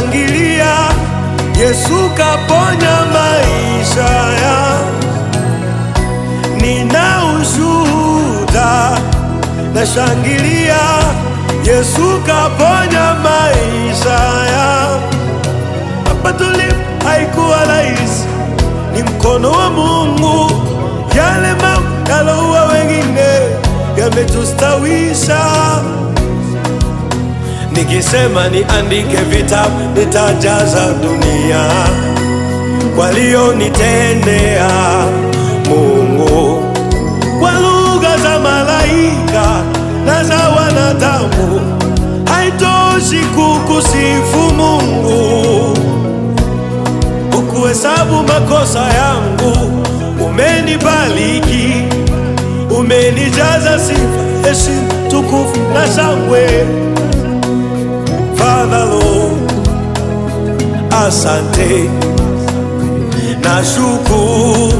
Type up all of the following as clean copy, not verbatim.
nashangilia, Yesu kaponya maisha yangu. Nina ushuhuda, nashangilia, Yesu kaponya maisha yangu. Hapa tulipo haikuwa rahisi, ni mkono wa Mungu. Yale mambo yaloua wengine yametustawisha. Nikisema niandike vitabu nitajaza dunia, walionitendea Mungu. Kwa lugha za malaika na za wanadamu haitoshi kukusifu Mungu. Ukuhesabu makosa yangu, umenibariki, umenijaza sifa, heshima, tukufu na shangwe. Father Lord, asante, nashukuru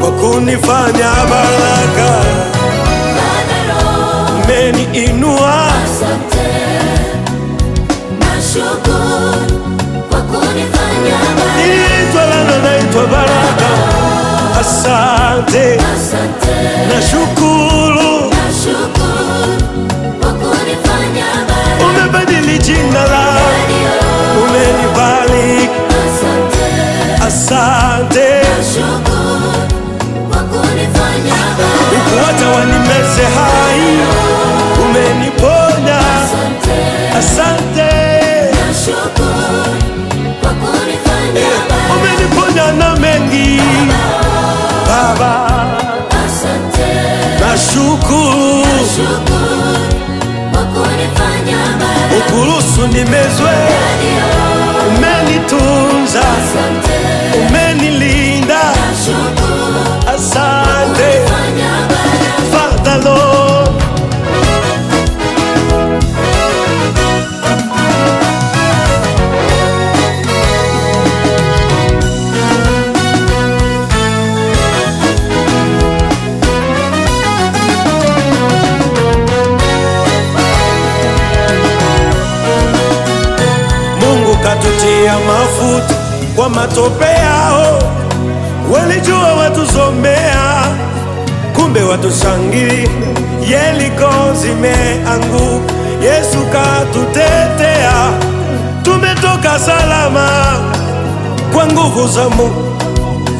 kwa kunifanya baraka. Father Lord, umeniinua. asante, nashukuru kwa kunifanya baraka. Naitwa lana, naitwa baraka. Asante, Asante, nashukuru, kwa kunifanya baraka. umebadili jina langu, umenibariki. Asante, Asante, kwa kunifanya baraka. ukuacha wanimeze hai, umeniponya. Asante, kwa kunifanya baraka. umeniponya na mengi Baba. Asante, Nashukuru, kwa kunifanya baraka. ukuruhusu nimezwe, umenitunza, umenilinda. Asante, Father Lord. Mungu katutia mafuta kwa matope yao, walijua watusomea, kumbe watushangilia. Yeriko zimeanguka, Yesu katutetea. Tumetoka salama kwa nguvu za Mungu,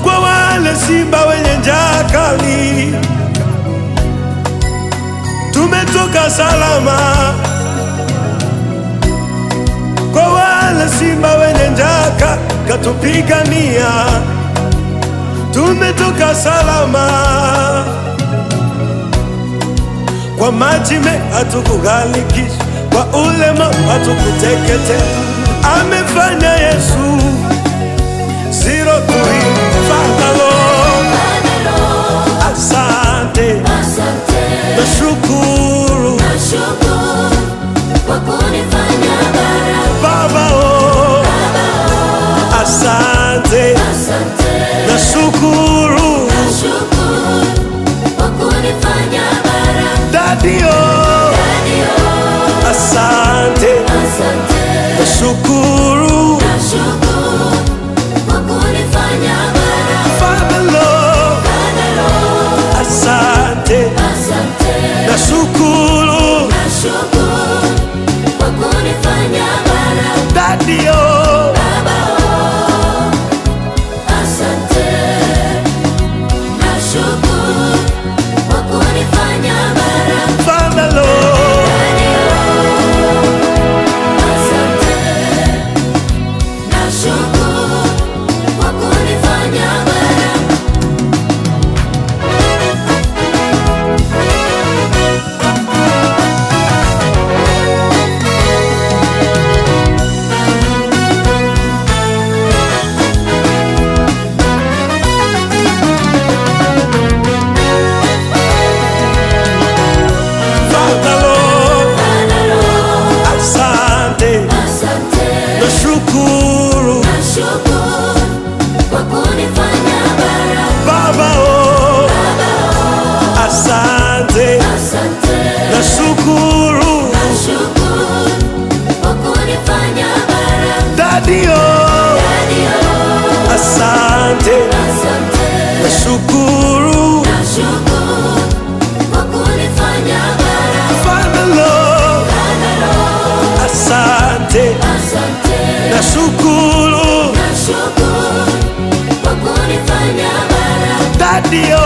kwa wale simba wenye njaa kali. Tumetoka salama kwa wale simba wenye njaa katupigania. Tumetoka salama kwa maji hatukughalikisha, kwa ulema hatukuteketea. Amefanya Yesu zero to hero. Father Lord, asante, nashukuru kwa kunifanya baraka. Baba. Oh, asante, nashukuru kwa kunifanya baraka. Daddy. Oh, asante, nashukuru kwa kunifanya baraka. Father Lord, asante, nashukuru kwa kunifanya baraka. Daddy. Oh, Asante, nashukuru kwa kunifanya baraka. Father Lord, Asante, nashukuru kwa kunifanya baraka. ndio